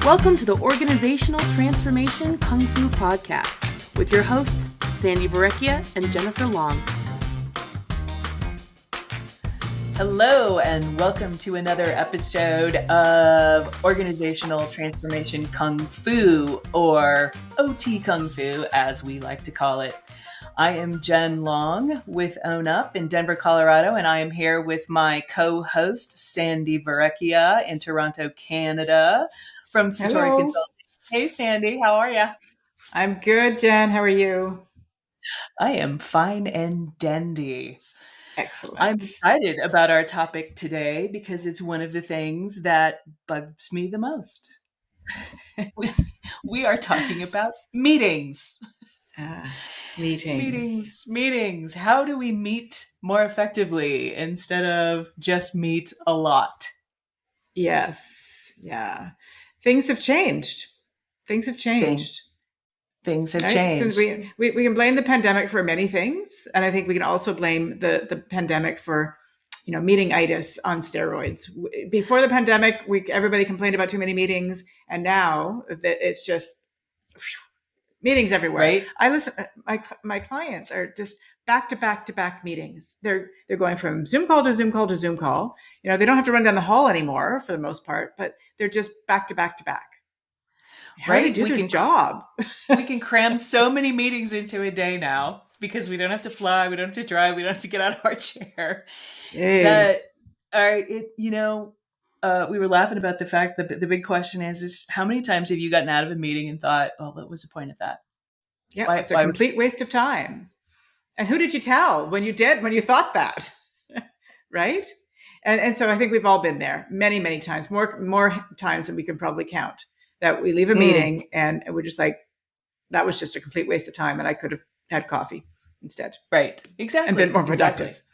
Welcome to the Organizational Transformation Kung Fu Podcast with your hosts, Sandi and Jennifer Long. Hello, and welcome to another episode of Organizational Transformation Kung Fu, or OT Kung Fu, as we like to call it. I am Jen Long with Own Up in Denver, Colorado, and I am here with my co-host, Sandi in Toronto, Canada, from Satori Hello. Consulting. Hey, Sandi, how are you? I'm good, Jen. How are you? I am fine and dandy. Excellent. I'm excited about our topic today because it's one of the things that bugs me the most. we are talking about meetings. Meetings. How do we meet more effectively instead of just meet a lot? Yes. Yeah. Things have changed. Things have right? changed. Since we can blame the pandemic for many things. And I think we can also blame the pandemic for, meeting-itis on steroids. Before the pandemic, everybody complained about too many meetings. And now that it's just meetings everywhere. Right? I listen. My clients are just back to back meetings. They're going from Zoom call to Zoom call to Zoom call. They don't have to run down the hall anymore for the most part, but they're just back to back. How do they do their job? We can cram so many meetings into a day now because we don't have to fly, we don't have to drive, we don't have to get out of our chair. Yes. We were laughing about the fact that the big question is how many times have you gotten out of a meeting and thought, oh, what was the point of that? Yeah, it's a complete waste of time. And who did you tell when you thought that? Right? And so I think we've all been there many, many times, more times than we can probably count, that we leave a meeting and we're just like, that was just a complete waste of time and I could have had coffee instead. Right. Exactly. And been more productive. Exactly.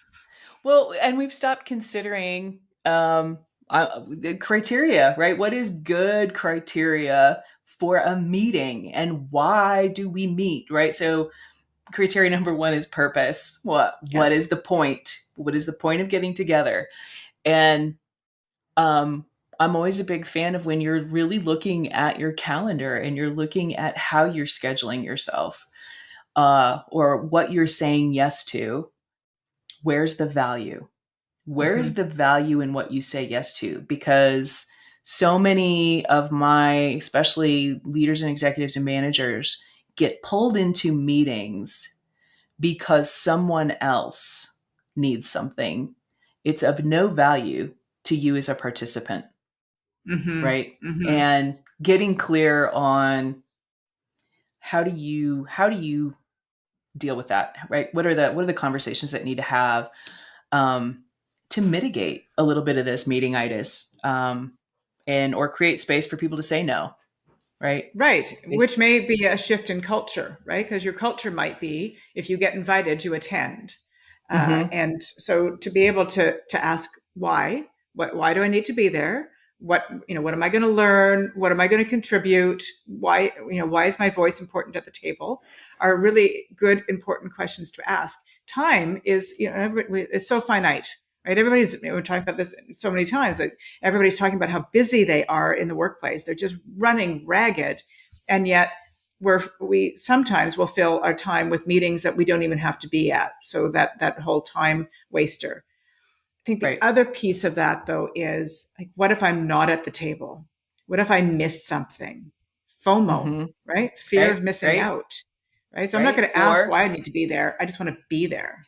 Well, and we've stopped considering the criteria, right? What is good criteria for a meeting and why do we meet, right? So criteria number one is purpose. What is the point? What is the point of getting together? And I'm always a big fan of when you're really looking at your calendar and you're looking at how you're scheduling yourself or what you're saying yes to. Where's the value? Where's the value in what you say yes to? Because so many of my, especially leaders and executives and managers, get pulled into meetings because someone else needs something. It's of no value to you as a participant, right? Mm-hmm. And getting clear on how do you deal with that, right? What are the conversations that need to have to mitigate a little bit of this meeting-itis or create space for people to say no, right? Right. Which may be a shift in culture, right? Because your culture might be, if you get invited, you attend. And so to be able to ask why do I need to be there? What am I going to learn? What am I going to contribute? Why is my voice important at the table? Are really good, important questions to ask. Time is, it's so finite, right? We're talking about this so many times, that everybody's talking about how busy they are in the workplace. They're just running ragged. And yet we sometimes will fill our time with meetings that we don't even have to be at. So that whole time waster. I think the other piece of that, though, is like, what if I'm not at the table? What if I miss something? FOMO, right? Fear of missing out, right? So I'm not going to ask why I need to be there. I just want to be there.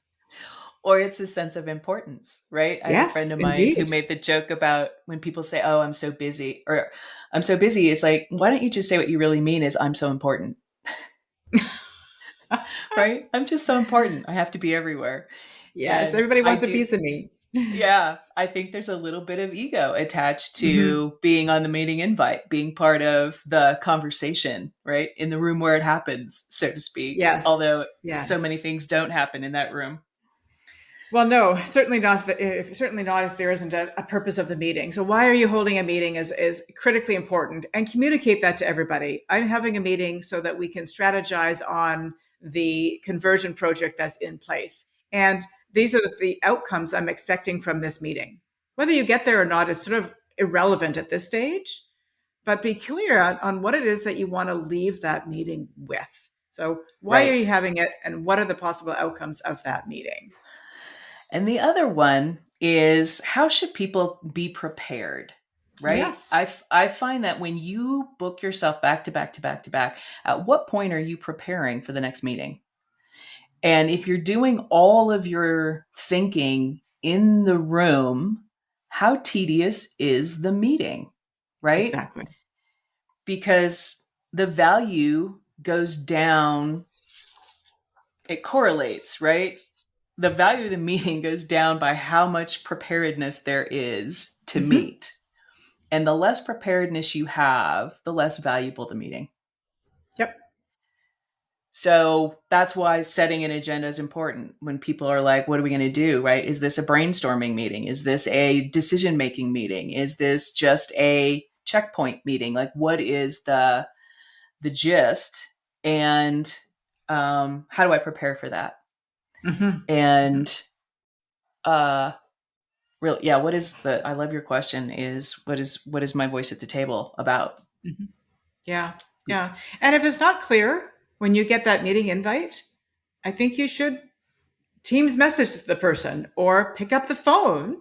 Or it's a sense of importance, right? I have a friend of mine who made the joke about when people say, oh, I'm so busy, or I'm so busy. It's like, why don't you just say what you really mean is I'm so important, right? I'm just so important. I have to be everywhere. Yes, and everybody wants a piece of me. Yeah, I think there's a little bit of ego attached to being on the meeting invite, being part of the conversation, right? In the room where it happens, so to speak. Yes. Although so many things don't happen in that room. Well, no, certainly not if there isn't a purpose of the meeting. So why are you holding a meeting is critically important, and communicate that to everybody. I'm having a meeting so that we can strategize on the conversion project that's in place. And these are the outcomes I'm expecting from this meeting. Whether you get there or not is sort of irrelevant at this stage. but be clear on what it is that you want to leave that meeting with. So why are Right. you having it, and what are the possible outcomes of that meeting? And the other one is, how should people be prepared? Right. Yes, I find that when you book yourself back to back to back to back, at what point are you preparing for the next meeting? And if you're doing all of your thinking in the room, how tedious is the meeting? Right. exactly. Because the value goes down, it correlates, right? The value of the meeting goes down by how much preparedness there is to Hmm. meet. And the less preparedness you have, the less valuable the meeting. Yep. So that's why setting an agenda is important. When people are like, what are we going to do? Right? Is this a brainstorming meeting? Is this a decision making meeting? Is this just a checkpoint meeting? Like, what is the gist? And how do I prepare for that? Hmm. And really, yeah, what is the, I love your question, is what is my voice at the table about? Hmm. Yeah. Yeah. And if it's not clear when you get that meeting invite, I think you should Teams message the person or pick up the phone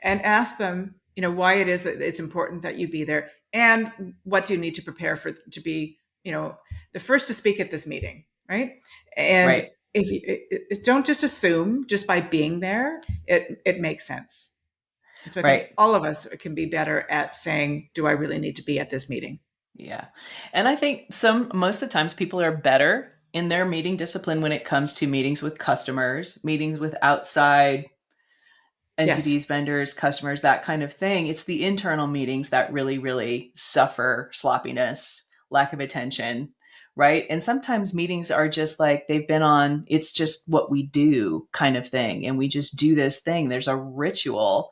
and ask them, why it is that it's important that you be there, and what you need to prepare for to be, the first to speak at this meeting, right? And Right, if you don't just assume just by being there, it makes sense. And so I think right. all of us can be better at saying, do I really need to be at this meeting? Yeah. And I think most of the times people are better in their meeting discipline when it comes to meetings with customers, meetings with outside Yes. entities, vendors, customers, that kind of thing. It's the internal meetings that really, really suffer sloppiness, lack of attention, right? And sometimes meetings are just like they've been on, it's just what we do kind of thing. And we just do this thing. There's a ritual,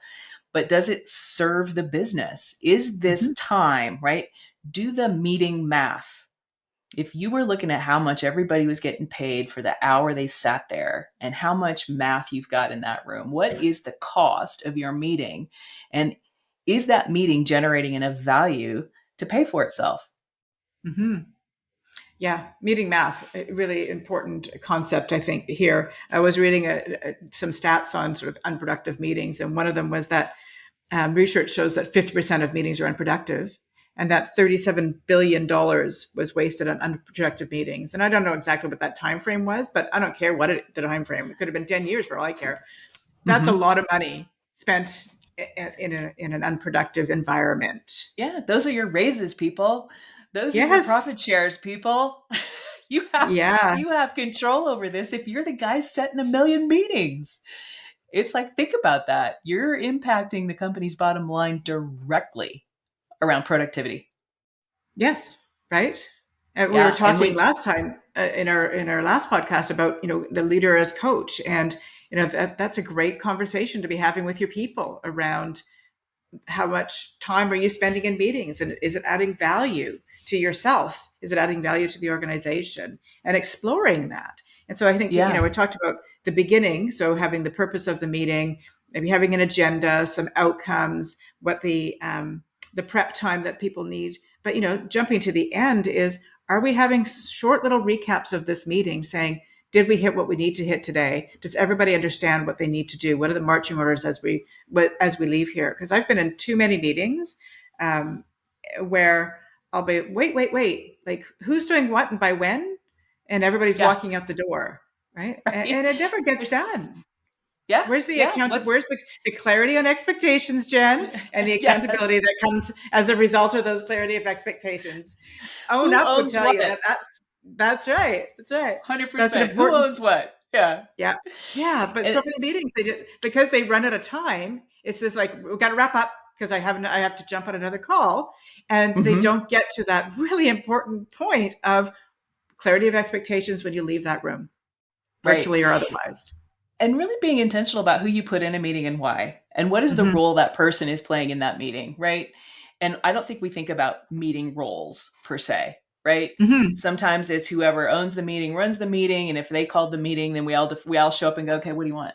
but does it serve the business? Is Hmm. this time, right? Do the meeting math. If you were looking at how much everybody was getting paid for the hour they sat there and how much math you've got in that room, what is the cost of your meeting? And is that meeting generating enough value to pay for itself? Hmm. Yeah, meeting math, a really important concept, I think, here. I was reading some stats on sort of unproductive meetings, and one of them was that research shows that 50% of meetings are unproductive, and that $37 billion was wasted on unproductive meetings. And I don't know exactly what that time frame was, but I don't care the time frame. It could have been 10 years for all I care. That's a Mm-hmm. lot of money spent in an unproductive environment. Yeah, those are your raises, people. Those are your Yes. profit shares, people. you have Yeah. you have control over this if you're the guy setting a million meetings. It's like, think about that. You're impacting the company's bottom line directly around productivity. Yes. Right. And we were Yeah, and talking when last time in our last podcast about the leader as coach, and that's a great conversation to be having with your people around how much time are you spending in meetings, and is it adding value to yourself, is it adding value to the organization, and exploring that. And so I think yeah, we talked about the beginning, so having the purpose of the meeting, maybe having an agenda, some outcomes, what the prep time that people need, but jumping to the end is, are we having short little recaps of this meeting saying, did we hit what we need to hit today? Does everybody understand what they need to do? What are the marching orders as we leave here? Because I've been in too many meetings where I'll be, wait, like who's doing what and by when, and everybody's yeah, walking out the door, right? And, right. and it never gets There's, done. yeah, Where's the yeah. where's the clarity on expectations, Jen, and the Yes. accountability that comes as a result of those clarity of expectations? Own Who up would owns tell you what? that's right. That's right. That's an 100%. Who important. owns what? Yeah. Yeah. Yeah. But And so many meetings, they just, because they run out of time, it's just like, we've got to wrap up because I have to jump on another call. And they mhm, don't get to that really important point of clarity of expectations when you leave that room, right. virtually or otherwise. And really being intentional about who you put in a meeting and why. And what is the Hmm. role that person is playing in that meeting, right? And I don't think we think about meeting roles per se, right? Hmm. Sometimes it's whoever owns the meeting runs the meeting, and if they called the meeting, then we all show up and go, okay, what do you want,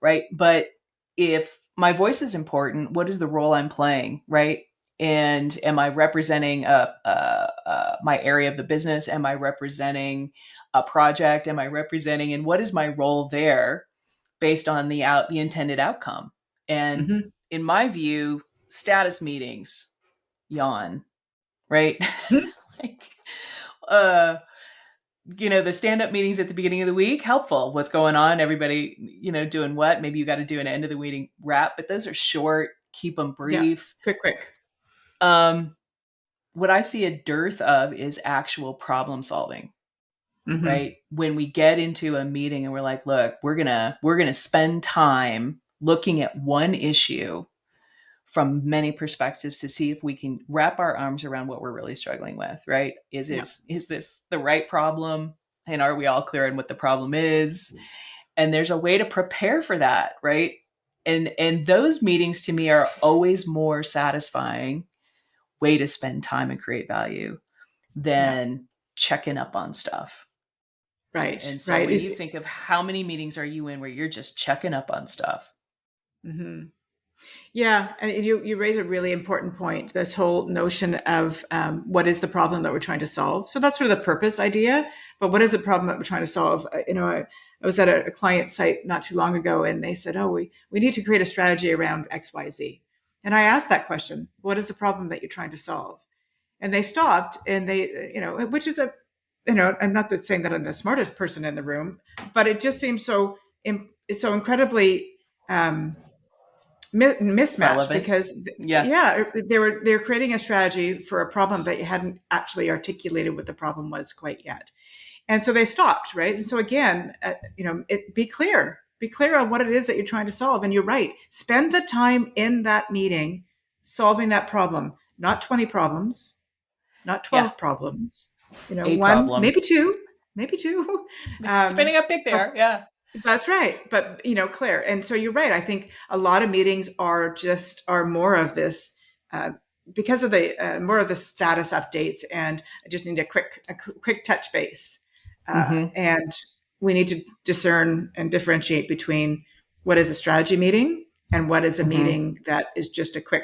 right? But if my voice is important, what is the role I'm playing, right? And am I representing my area of the business? Am I representing a project? Am I representing, and what is my role there based on the intended outcome? And Mm-hmm. in my view, status meetings, yawn, right? Like, the stand-up meetings at the beginning of the week, helpful. What's going on? Everybody, doing what? Maybe you got to do an end of the meeting wrap, but those are short. Keep them brief. Yeah. Quick. What I see a dearth of is actual problem solving. Mm-hmm. Right? When we get into a meeting and we're like, look, we're gonna spend time looking at one issue from many perspectives to see if we can wrap our arms around what we're really struggling with, right? Is this the right problem? And are we all clear on what the problem is? And there's a way to prepare for that, right? And those meetings to me are always more satisfying way to spend time and create value than checking up on stuff. Right. And so when you think of how many meetings are you in where you're just checking up on stuff? Mm-hmm. Yeah. And you raise a really important point, this whole notion of what is the problem that we're trying to solve? So that's sort of the purpose idea, but what is the problem that we're trying to solve? I was at a client site not too long ago, and they said, we need to create a strategy around XYZ. And I asked that question, what is the problem that you're trying to solve? And they stopped, and they, which is I'm not saying that I'm the smartest person in the room, but it just seems so incredibly mismatched. Relevant. Because they're creating a strategy for a problem that you hadn't actually articulated what the problem was quite yet. And so they stopped, right? And so again, be clear on what it is that you're trying to solve. And you're right. Spend the time in that meeting solving that problem, not 20 problems, not 12 problems, one problem. maybe two, depending how big they are. Yeah. That's right. But, clear. And so you're right. I think a lot of meetings are more of this, because of the more of the status updates, and I just need a quick touch base. And we need to discern and differentiate between what is a strategy meeting and what is a meeting that is just a quick,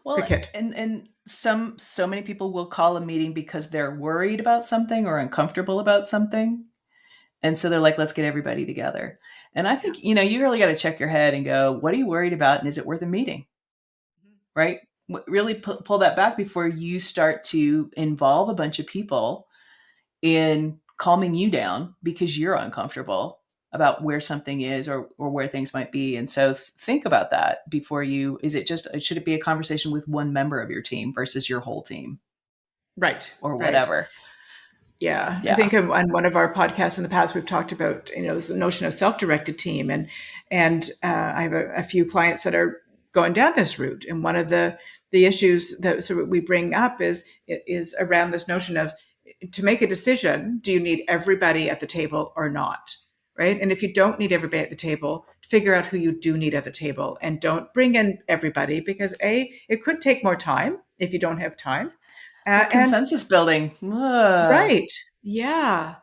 quick hit. And so many people will call a meeting because they're worried about something or uncomfortable about something. And so they're like, let's get everybody together. And I think, you really got to check your head and go, what are you worried about? And is it worth a meeting? Right? Really pull that back before you start to involve a bunch of people in calming you down because you're uncomfortable about where something is or where things might be. And so think about that before should it be a conversation with one member of your team versus your whole team? Right. Or whatever. Right. Yeah. I think on one of our podcasts in the past, we've talked about, this notion of self-directed team. And I have a few clients that are going down this route. And one of the issues that we bring up is around this notion of, to make a decision, do you need everybody at the table or not? Right. And if you don't need everybody at the table, figure out who you do need at the table, and don't bring in everybody, because it could take more time if you don't have time. Consensus building. Right. Yeah.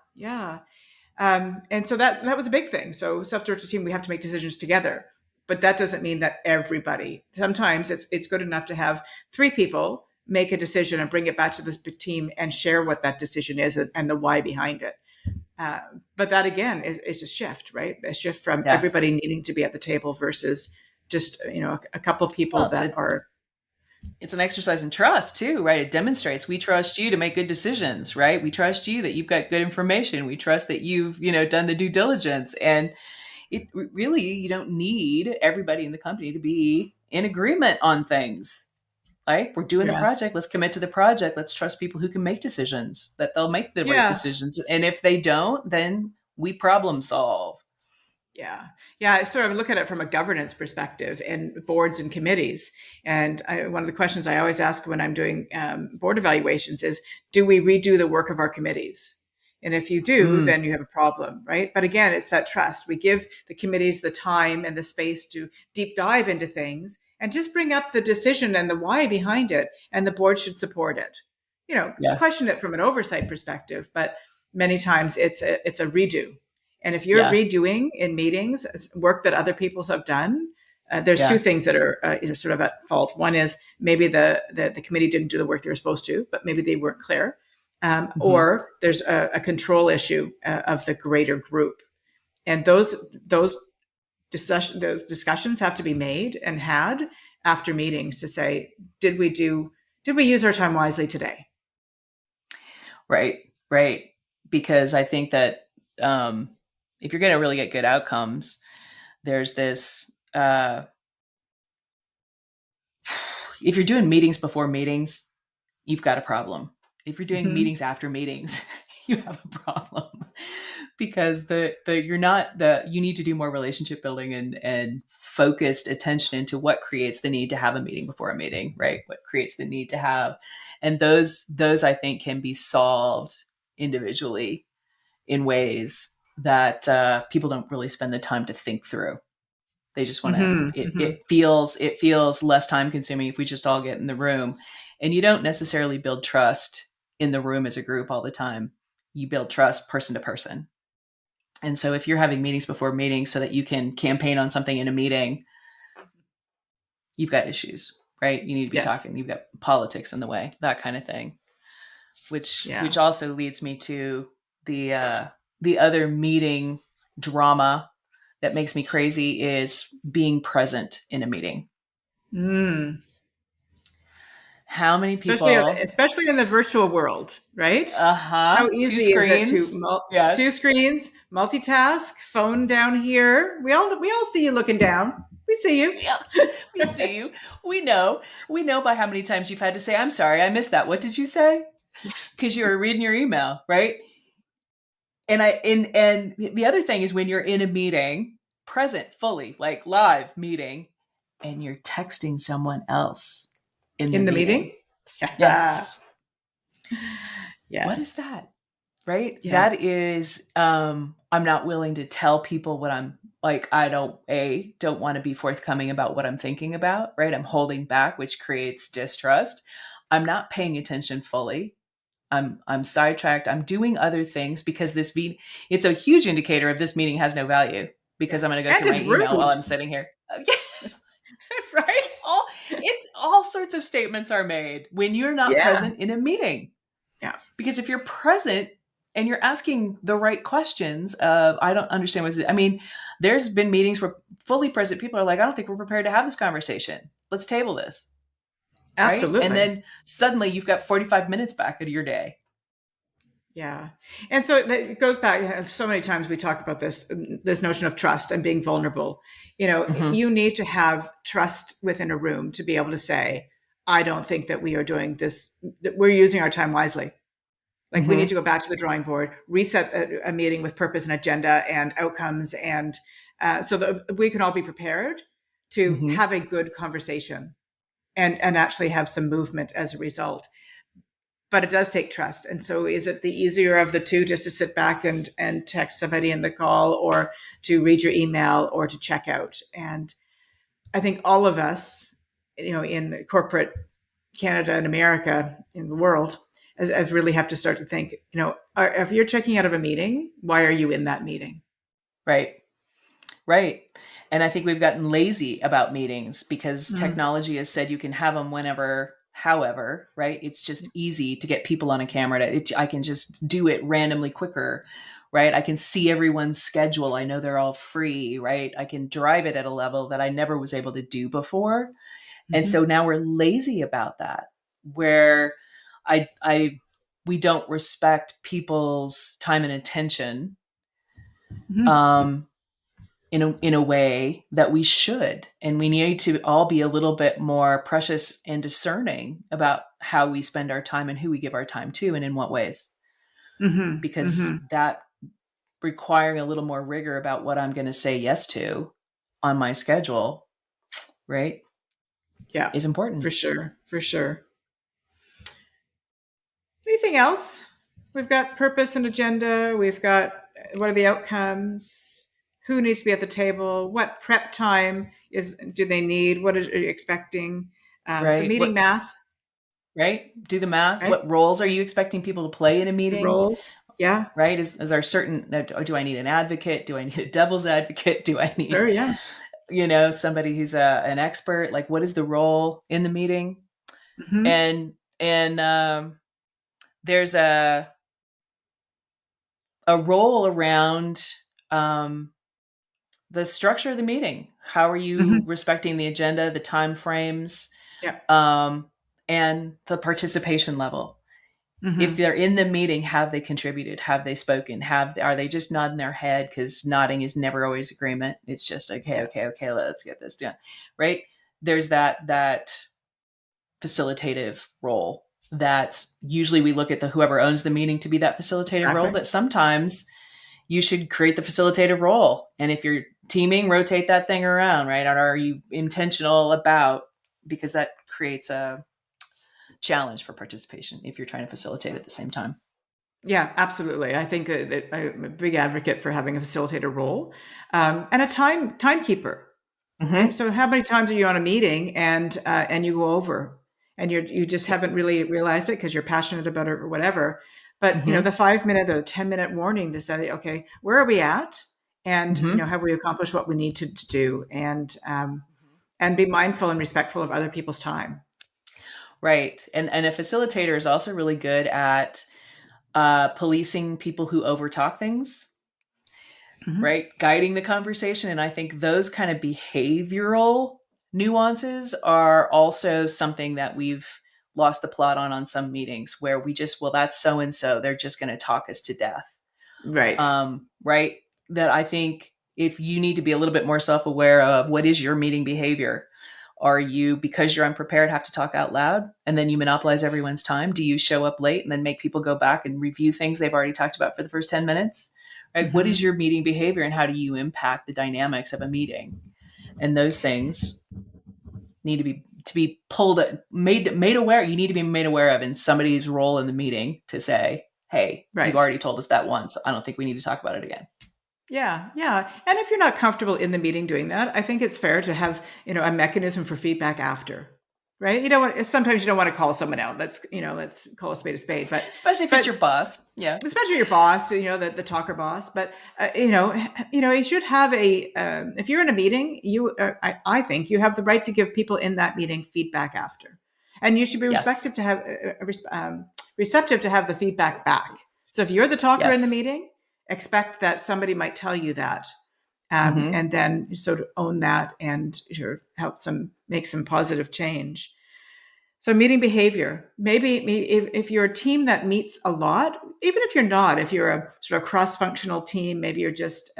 And so that was a big thing. So self-directed team, we have to make decisions together, but that doesn't mean that everybody. Sometimes it's good enough to have 3 people make a decision and bring it back to this team and share what that decision is and the why behind it. But that again is a shift, right? A shift from everybody needing to be at the table versus just, a couple of people are. It's an exercise in trust too, right? It demonstrates we trust you to make good decisions, right? We trust you that you've got good information. We trust that you've, done the due diligence. And it really, you don't need everybody in the company to be in agreement on things. Right? We're doing a project. Let's commit to the project. Let's trust people who can make decisions, that they'll make the right decisions. And if they don't, then we problem solve. Yeah. I sort of look at it from a governance perspective and boards and committees. And one of the questions I always ask when I'm doing board evaluations is, do we redo the work of our committees? And if you do, then you have a problem, right? But again, it's that trust. We give the committees the time and the space to deep dive into things and just bring up the decision and the why behind it. And the board should support it. Question it from an oversight perspective, but many times it's a redo. And if you're redoing in meetings work that other people have done, There's two things that are sort of at fault. One is maybe the committee didn't do the work they were supposed to, but maybe they weren't clear. Or there's a control issue of the greater group. And those discussions have to be made and had after meetings to say, did we use our time wisely today? Right. Because I think that if you're going to really get good outcomes, there's this, if you're doing meetings before meetings, you've got a problem. If you're doing meetings after meetings, you have a problem, because you need to do more relationship building and focused attention into what creates the need to have a meeting before a meeting, right? What creates the need to have, and those I think can be solved individually in ways that people don't really spend the time to think through. They just want to, it feels less time consuming if we just all get in the room, and you don't necessarily build trust in the room as a group all the time. You build trust person to person. And so if you're having meetings before meetings so that you can campaign on something in a meeting, you've got issues, right? You need to be talking, you've got politics in the way, that kind of thing, which also leads me to the other meeting drama that makes me crazy is being present in a meeting. How many people, especially in the virtual world, right? How easy is it to two screens, multitask, phone down here? We all see you looking down. We see you. Yeah, we see you. We know by how many times you've had to say, "I'm sorry, I missed that. What did you say?" Because you were reading your email, right? And the other thing is when you're in a meeting, present fully, like live meeting, and you're texting someone else in the meeting. Yes. Yes. What is that? Right? Yeah. That is, I'm not willing to tell people what I'm like. I don't want to be forthcoming about what I'm thinking about, right? I'm holding back, which creates distrust. I'm not paying attention fully. I'm sidetracked. I'm doing other things because it's a huge indicator of this meeting has no value, because I'm going to go through my email while I'm sitting here. Right? All sorts of statements are made when you're not present in a meeting. Yeah. Because if you're present and you're asking the right questions of, I don't understand what I mean, there's been meetings where fully present people are like, I don't think we're prepared to have this conversation. Let's table this. Absolutely. Right? And then suddenly you've got 45 minutes back of your day. Yeah. And so it goes back, so many times we talk about this notion of trust and being vulnerable. You need to have trust within a room to be able to say, I don't think that we are doing this, that we're using our time wisely. Like we need to go back to the drawing board, reset a meeting with purpose and agenda and outcomes, and so that we can all be prepared to have a good conversation and actually have some movement as a result. But it does take trust. And so is it the easier of the two just to sit back and text somebody in the call, or to read your email, or to check out? And I think all of us, in corporate Canada and America, in the world, as really have to start to think, if you're checking out of a meeting, why are you in that meeting? Right. And I think we've gotten lazy about meetings because technology has said you can have them whenever, however, right? It's just easy to get people on a camera. I can just do it randomly quicker, right? I can see everyone's schedule. I know they're all free, right? I can drive it at a level that I never was able to do before. And so now we're lazy about that, where we don't respect people's time and attention in a way that we should. And we need to all be a little bit more precious and discerning about how we spend our time and who we give our time to and in what ways. Because that requiring a little more rigor about what I'm going to say yes to on my schedule, right? Yeah, is important. For sure. Anything else? We've got purpose and agenda. We've got what are the outcomes? Who needs to be at the table? What prep time do they need? What are you expecting? The meeting math. Right? Do the math. Right? What roles are you expecting people to play in a meeting? The roles. Yeah. Right? Is there certain, do I need an advocate? Do I need a devil's advocate? Do I need... Sure, yeah. somebody who's an expert, like what is the role in the meeting? Mm-hmm. And there's a role around the structure of the meeting. How are you Mm-hmm. respecting the agenda, the time frames, Yeah. and the participation level? If Mm-hmm. they're in the meeting, have they contributed? Have they spoken? Are they just nodding their head? Because nodding is never always agreement. It's just okay, Yeah. okay, okay. Let's get this done, right? There's that facilitative role that usually we look at the whoever owns the meeting to be that facilitative role. Exactly. But sometimes you should create the facilitative role, and if you're teaming, rotate that thing around, right? Or are you intentional about, because that creates a challenge for participation if you're trying to facilitate at the same time. Yeah, absolutely. I think that I'm a big advocate for having a facilitator role, and a timekeeper. Right. Mm-hmm. So, how many times are you on a meeting and you go over and you just haven't really realized it because you're passionate about it or whatever? But Mm-hmm. the 5 minute or 10 minute warning to say, okay, where are we at? And Mm-hmm. have we accomplished what we need to do? And be mindful and respectful of other people's time. Right. And a facilitator is also really good at policing people who overtalk things, Mm-hmm. right? Guiding the conversation. And I think those kind of behavioral nuances are also something that we've lost the plot on some meetings, where we just, well, that's so and so, they're just going to talk us to death. Right. Right. That I think if you need to be a little bit more self-aware of what is your meeting behavior. Are you, because you're unprepared, have to talk out loud and then you monopolize everyone's time? Do you show up late and then make people go back and review things they've already talked about for the first 10 minutes? Right? What Mm-hmm. is your meeting behavior and how do you impact the dynamics of a meeting? And those things need to be pulled, made aware. You need to be made aware of in somebody's role in the meeting to say, hey, you've Right. already told us that once. I don't think we need to talk about it again. Yeah, yeah. And if you're not comfortable in the meeting doing that, I think it's fair to have, a mechanism for feedback after. Right? Sometimes you don't want to call someone out. Let's call a spade. Especially if it's your But boss. Yeah. especially your boss, the talker boss. But you should have if you're in a meeting, I think you have the right to give people in that meeting feedback after, and you should be Yes. receptive to have the feedback back. So if you're the talker in the Yes. meeting, expect that somebody might tell you that, Mm-hmm. and then sort of own that and sort of make some positive change. So meeting behavior, maybe if you're a team that meets a lot, even if you're not, if you're a sort of cross-functional team, maybe you're just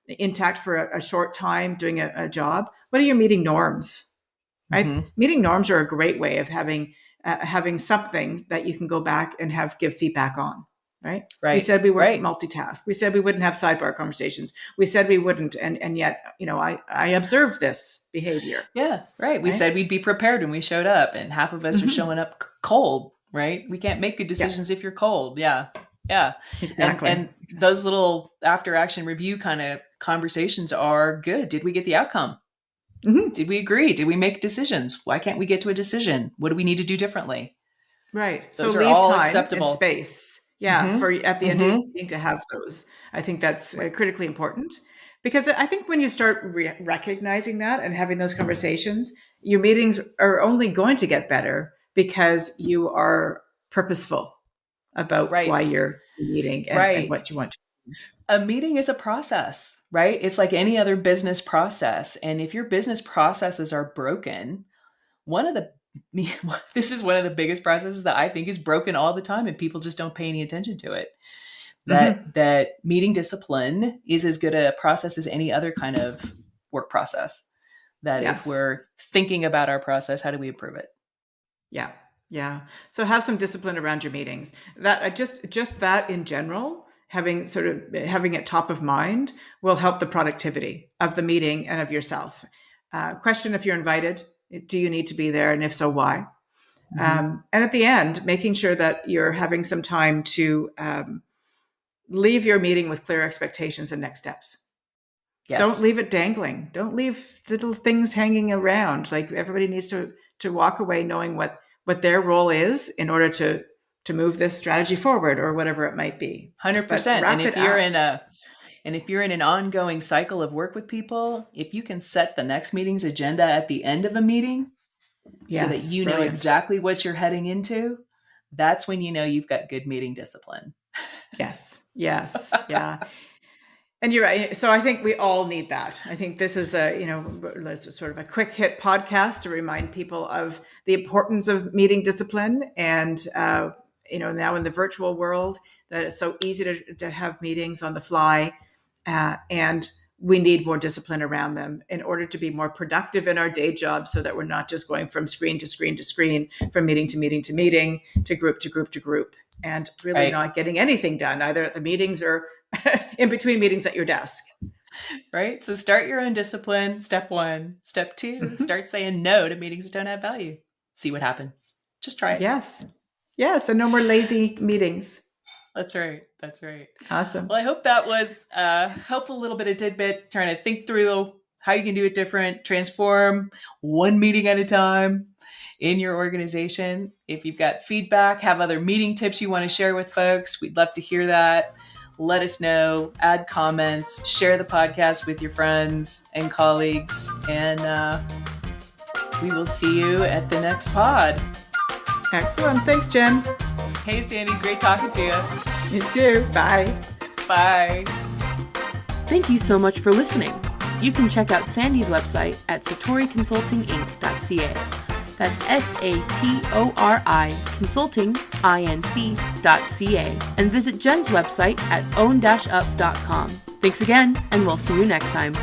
intact for a short time doing a job. What are your meeting norms? Right? Mm-hmm. Meeting norms are a great way of having something that you can go back and give feedback on. Right? We Right. said we wouldn't Right. multitask. We said we wouldn't have sidebar conversations. We said we wouldn't, and yet, I observed this behavior. Yeah, right. We Right? said we'd be prepared when we showed up, and half of us are Mm-hmm. showing up cold, right? We can't make good Yeah, decisions if you're cold. Yeah. Yeah. And exactly. and those little after action review kind of conversations are good. Did we get the outcome? Mm-hmm. Did we agree? Did we make decisions? Why can't we get to a decision? What do we need to do differently? Right. So Those are leave all time and acceptable. space. Yeah, Mm-hmm. for at the end of the Mm-hmm. meeting to have those. I think that's critically important, because I think when you start recognizing that and having those conversations, your meetings are only going to get better because you are purposeful about why Right. you're meeting and Right. what you want to. A meeting is a process, right? It's like any other business process. And if your business processes are broken, one of the this is one of the biggest processes that I think is broken all the time and people just don't pay any attention to it. Mm-hmm. That meeting discipline is as good a process as any other kind of work process. That if Yes. we're thinking about our process, how do we improve it? Yeah. Yeah. So have some discipline around your meetings. That just that in general, having it top of mind will help the productivity of the meeting and of yourself. Question if you're invited. Do you need to be there? And if so, why? Mm-hmm. And at the end, making sure that you're having some time to leave your meeting with clear expectations and next steps. Don't Yes. leave it dangling. Don't leave little things hanging around. Like, everybody needs to walk away knowing what their role is in order to move this strategy forward or whatever it might be. But 100%. And wrap it if you're up. in a And if you're in an ongoing cycle of work with people, if you can set the next meeting's agenda at the end of a meeting so that you know brilliant. exactly what you're heading into, that's when you know you've got good meeting discipline. Yes. Yeah. And you're right. So I think we all need that. I think this is sort of a quick hit podcast to remind people of the importance of meeting discipline. And, now in the virtual world, that it's so easy to have meetings on the fly. And we need more discipline around them in order to be more productive in our day jobs, so that we're not just going from screen to screen to screen, from meeting to meeting to meeting, to group to group to group, and really not getting anything done, either at the meetings or in between meetings at your desk. Right? So start your own discipline. Step 1. Step 2, start saying no to meetings that don't have value. See what happens. Just try it. Yes. And no more lazy meetings. That's right. Awesome. Well, I hope that was helpful, a little bit of tidbit, trying to think through how you can do it different, transform one meeting at a time in your organization. If you've got feedback, have other meeting tips you want to share with folks, we'd love to hear that. Let us know, add comments, share the podcast with your friends and colleagues, and we will see you at the next pod. Excellent. Thanks, Jen. Hey, Sandy. Great talking to you. You too. Bye. Bye. Thank you so much for listening. You can check out Sandy's website at satoriconsultinginc.ca. That's SATORI consultinginc.ca. And visit Jen's website at own-up.com. Thanks again, and we'll see you next time.